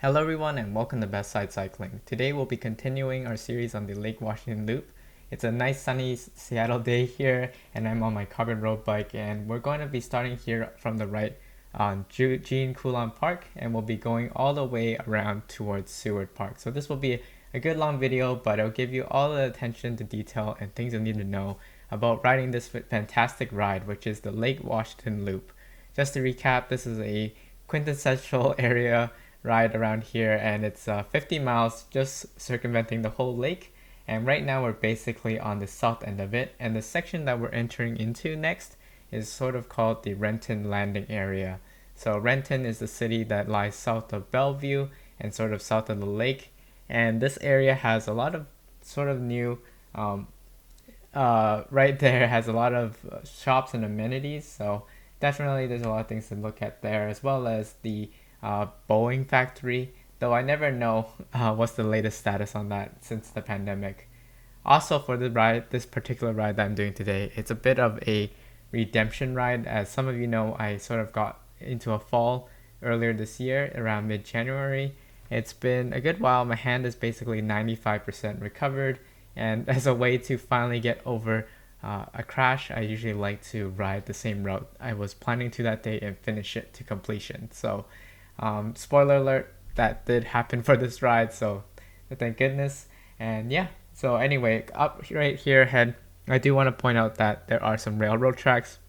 Hello everyone and welcome to Best Side Cycling. Today we'll be continuing our series on the Lake Washington Loop. It's a nice sunny Seattle day here and I'm on my carbon road bike, and we're going to be starting here from the right on Coulon Park, and we'll be going all the way around towards Seward Park. So this will be a good long video, but it'll give you all the attention to detail and things you need to know about riding this fantastic ride, which is the Lake Washington Loop. Just to recap, this is a quintessential area ride around here, and it's 50 miles just circumventing the whole lake. And right now we're basically on the south end of it, and the section that we're entering into next is sort of called the Renton landing area. So Renton is the city that lies south of Bellevue and sort of south of the lake, and this area has a lot of sort of new right there has a lot of shops and amenities, so definitely there's a lot of things to look at there, as well as the Boeing factory, though I never know what's the latest status on that since the pandemic. Also, for this particular ride that I'm doing today, it's a bit of a redemption ride. As some of you know, I sort of got into a fall earlier this year around mid-January. It's been a good while. My hand is basically 95% recovered, and as a way to finally get over a crash, I usually like to ride the same route I was planning to that day and finish it to completion. So spoiler alert, that did happen for this ride, so thank goodness. And yeah, so anyway, up right here ahead, I do want to point out that there are some railroad tracks,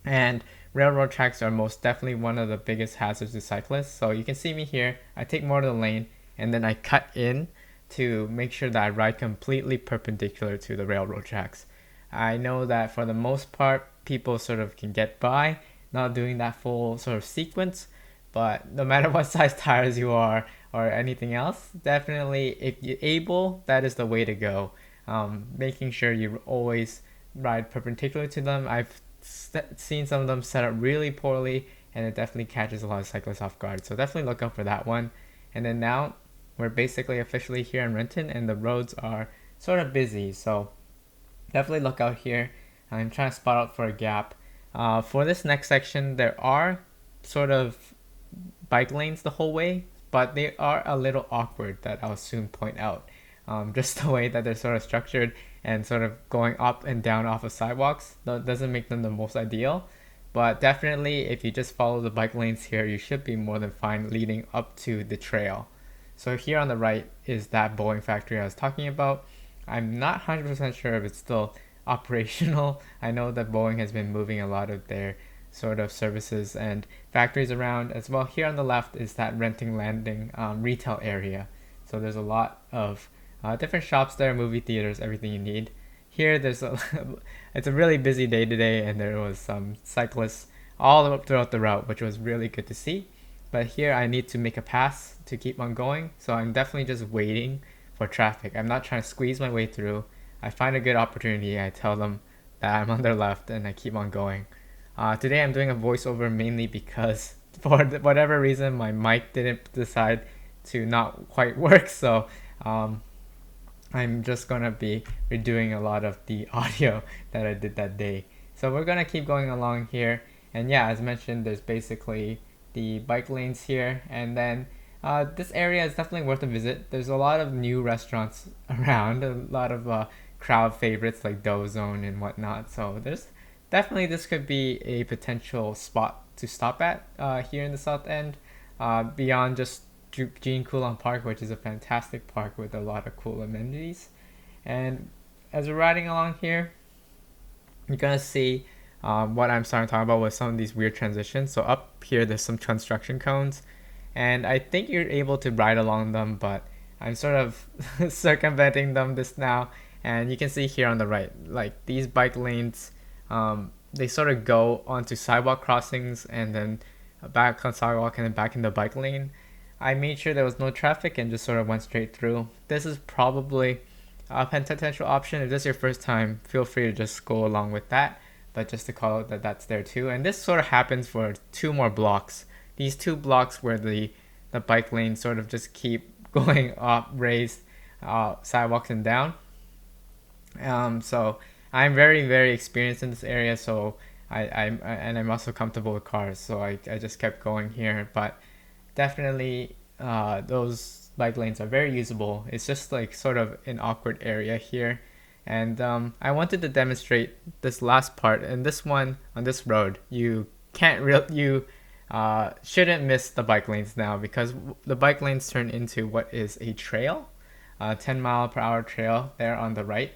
and railroad tracks are most definitely one of the biggest hazards to cyclists. So you can see me here, I take more of the lane and then I cut in to make sure that I ride completely perpendicular to the railroad tracks. I know that for the most part, people sort of can get by not doing that full sort of sequence, but no matter what size tires you are or anything else, definitely if you're able, that is the way to go. Making sure you always ride perpendicular to them. I've seen some of them set up really poorly, and it definitely catches a lot of cyclists off guard. So definitely look out for that one. And then now we're basically officially here in Renton, and the roads are sort of busy. So definitely look out here. I'm trying to spot out for a gap. For this next section, there are sort of bike lanes the whole way, but they are a little awkward, that I'll soon point out. Just the way that they're sort of structured and sort of going up and down off of sidewalks, that doesn't make them the most ideal. But definitely, if you just follow the bike lanes here, you should be more than fine leading up to the trail. So here on the right is that Boeing factory I was talking about. I'm not 100% sure if it's still operational. I know that Boeing has been moving a lot of their sort of services and factories around as well. Here on the left is that Renton Landing retail area. So there's a lot of different shops there, movie theaters, everything you need. Here there's it's a really busy day today, and there was some cyclists all up throughout the route, which was really good to see. But here I need to make a pass to keep on going, so I'm definitely just waiting for traffic. I'm not trying to squeeze my way through. I find a good opportunity, I tell them that I'm on their left, and I keep on going. Today I'm doing a voiceover mainly because for whatever reason my mic didn't decide to not quite work, so I'm just gonna be redoing a lot of the audio that I did that day. So we're gonna keep going along here, and yeah, as mentioned, there's basically the bike lanes here, and then this area is definitely worth a visit. There's a lot of new restaurants around, a lot of crowd favorites like Dough Zone and whatnot, so there's definitely, this could be a potential spot to stop at here in the south end, beyond just Coulon Park, which is a fantastic park with a lot of cool amenities. And as we're riding along here, you're gonna see what I'm starting to talk about with some of these weird transitions. So up here, there's some construction cones, and I think you're able to ride along them, but I'm sort of circumventing them this now. And you can see here on the right, like these bike lanes, they sort of go onto sidewalk crossings and then back on sidewalk and then back in the bike lane. I made sure there was no traffic and just sort of went straight through. This is probably a potential option. If this is your first time, feel free to just go along with that, but just to call out that that's there too. And this sort of happens for two more blocks. These two blocks where the bike lanes sort of just keep going up, raised sidewalks and down. So I'm very, very experienced in this area, so I'm also comfortable with cars, so I just kept going here. But definitely those bike lanes are very usable. It's just like sort of an awkward area here. And I wanted to demonstrate this last part. And this one on this road, you can't you shouldn't miss the bike lanes now, because the bike lanes turn into what is a trail, 10-mile-per-hour trail there on the right,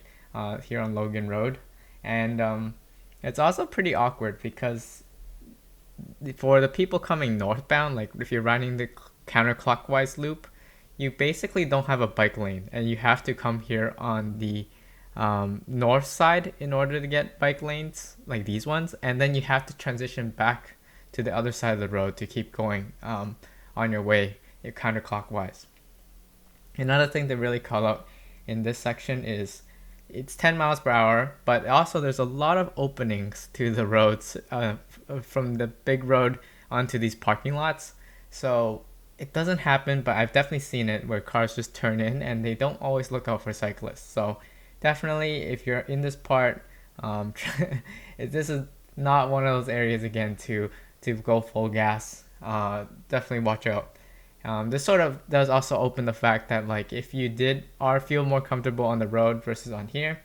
here on Logan Road. And it's also pretty awkward because for the people coming northbound, like if you're riding the counterclockwise loop, you basically don't have a bike lane, and you have to come here on the north side in order to get bike lanes like these ones, and then you have to transition back to the other side of the road to keep going on your way counterclockwise. Another thing to really call out in this section is it's 10 miles per hour, but also there's a lot of openings to the roads from the big road onto these parking lots. So it doesn't happen, but I've definitely seen it where cars just turn in and they don't always look out for cyclists. So definitely, if you're in this part, this is not one of those areas again to go full gas. Definitely watch out. This sort of does also open the fact that, like, if you feel more comfortable on the road versus on here,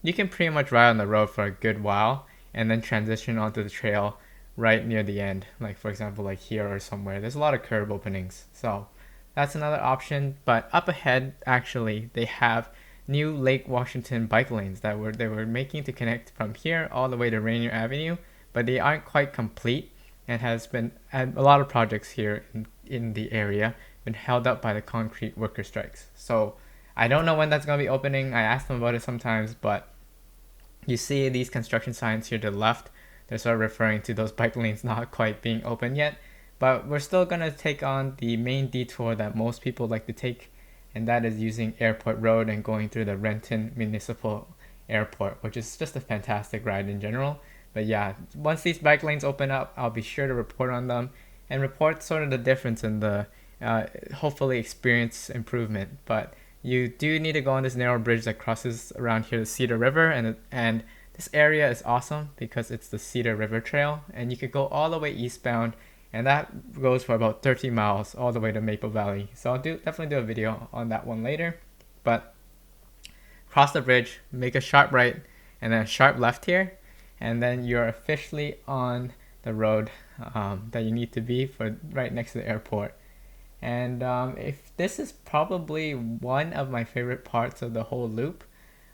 you can pretty much ride on the road for a good while and then transition onto the trail right near the end. Like, for example, like here or somewhere. There's a lot of curb openings. So that's another option. But up ahead, actually, they have new Lake Washington bike lanes that they were making to connect from here all the way to Rainier Avenue, but they aren't quite complete, and has been a lot of projects here in the area been held up by the concrete worker strikes. So I don't know when that's going to be opening. I asked them about it sometimes, but you see these construction signs here to the left. They're sort of referring to those bike lanes not quite being open yet, but we're still going to take on the main detour that most people like to take, and that is using Airport Road and going through the Renton Municipal Airport, which is just a fantastic ride in general. But yeah, once these bike lanes open up, I'll be sure to report on them and report sort of the difference in the hopefully experience improvement. But you do need to go on this narrow bridge that crosses around here the Cedar River, and this area is awesome because it's the Cedar River Trail, and you could go all the way eastbound, and that goes for about 30 miles all the way to Maple Valley. So I'll definitely do a video on that one later. But cross the bridge, make a sharp right, and then a sharp left here, and then you're officially on the road that you need to be for right next to the airport. And if this is probably one of my favorite parts of the whole loop,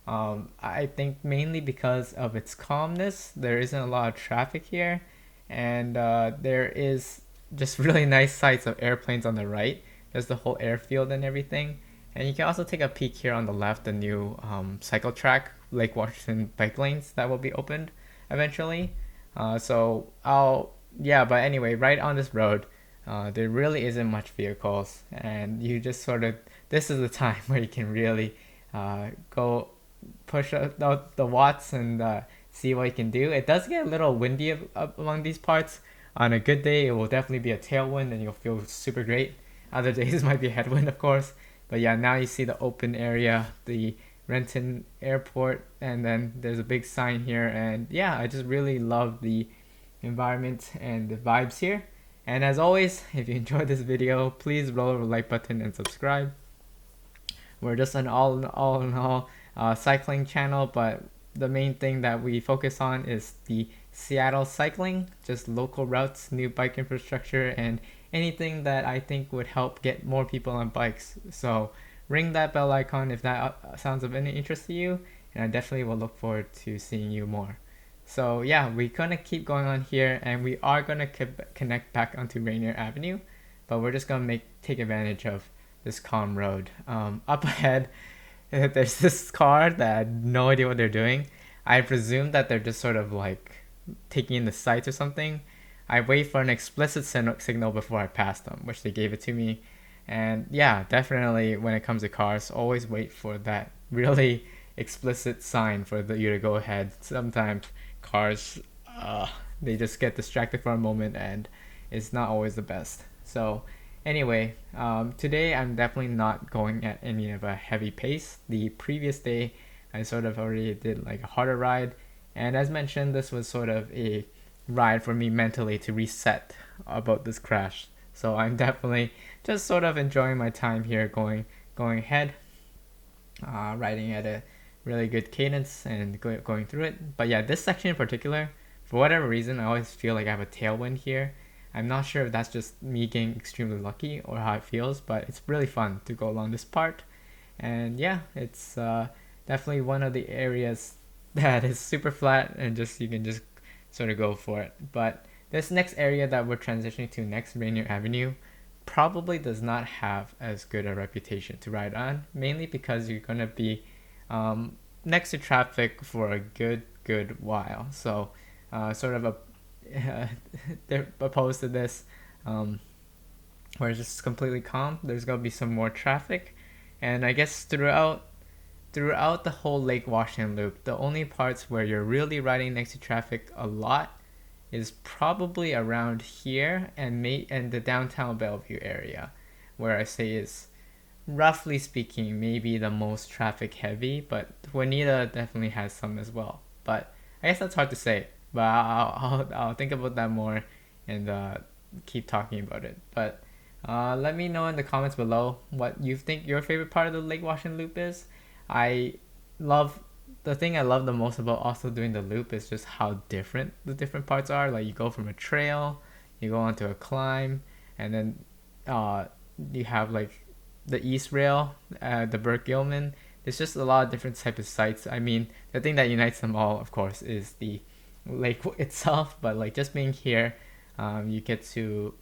I think mainly because of its calmness. There isn't a lot of traffic here, and there is just really nice sights of airplanes on the right. There's the whole airfield and everything. And you can also take a peek here on the left, the new cycle track, Lake Washington bike lanes that will be opened eventually. But anyway, right on this road, there really isn't much vehicles, and you just sort of, this is the time where you can really go push out the watts and see what you can do. It does get a little windy up along these parts. On a good day, it will definitely be a tailwind and you'll feel super great. Other days might be a headwind, of course. But yeah, now you see the open area, the Renton Airport, and then there's a big sign here. And yeah, I just really love the environment and the vibes here. And as always, if you enjoyed this video, please roll over the like button and subscribe. We're just an all in all cycling channel, but the main thing that we focus on is the Seattle cycling, just local routes, new bike infrastructure, and anything that I think would help get more people on bikes. So ring that bell icon if that sounds of any interest to you, and I definitely will look forward to seeing you more. So yeah, we're gonna keep going on here, and we are gonna connect back onto Rainier Avenue, but we're just gonna take advantage of this calm road. Up ahead, there's this car that I had no idea what they're doing. I presume that they're just sort of like taking in the sights or something. I wait for an explicit signal before I pass them, which they gave it to me. And yeah, definitely when it comes to cars, always wait for that really explicit sign for you to go ahead. Sometimes cars, they just get distracted for a moment, and it's not always the best. So anyway, today I'm definitely not going at any of a heavy pace. The previous day, I sort of already did like a harder ride. And as mentioned, this was sort of a ride for me mentally to reset about this crash. So I'm definitely just sort of enjoying my time here, going ahead, riding at a really good cadence and going through it. But yeah, this section in particular, for whatever reason, I always feel like I have a tailwind here. I'm not sure if that's just me getting extremely lucky or how it feels, but it's really fun to go along this part. And yeah, it's definitely one of the areas that is super flat and just you can just sort of go for it. But this next area that we're transitioning to next, Rainier Avenue, probably does not have as good a reputation to ride on, mainly because you're going to be next to traffic for a good while. So sort of a they're opposed to this, where it's just completely calm. There's going to be some more traffic, and I guess throughout the whole Lake Washington loop, the only parts where you're really riding next to traffic a lot is probably around here and the downtown Bellevue area, where I say is roughly speaking maybe the most traffic heavy, but Juanita definitely has some as well. But I guess that's hard to say. But I'll think about that more and keep talking about it. But let me know in the comments below what you think your favorite part of the Lake Washington loop is. I love the thing I love the most about also doing the loop is just how different the different parts are. Like you go from a trail, you go onto a climb, and then you have like the East Rail, the Burke Gilman. There's just a lot of different types of sites. I mean, the thing that unites them all, of course, is the lake itself. But like just being here, you get to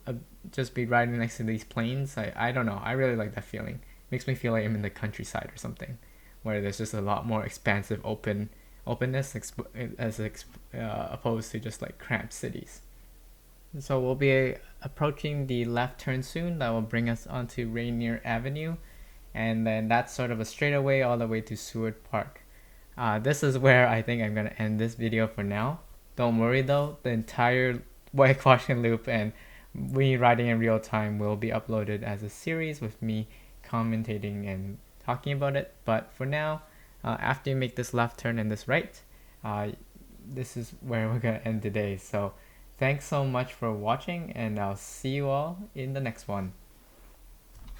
just be riding next to these plains. I don't know. I really like that feeling. Makes me feel like I'm in the countryside or something, where there's just a lot more expansive openness opposed to just like cramped cities. So we'll be approaching the left turn soon. That will bring us onto Rainier Avenue, and then that's sort of a straightaway all the way to Seward Park. This is where I think I'm gonna end this video for now. Don't worry though, the entire White Washington Loop and me riding in real time will be uploaded as a series with me commentating and talking about it. But for now, after you make this left turn and this right, this is where we're gonna end today. So thanks so much for watching, and I'll see you all in the next one.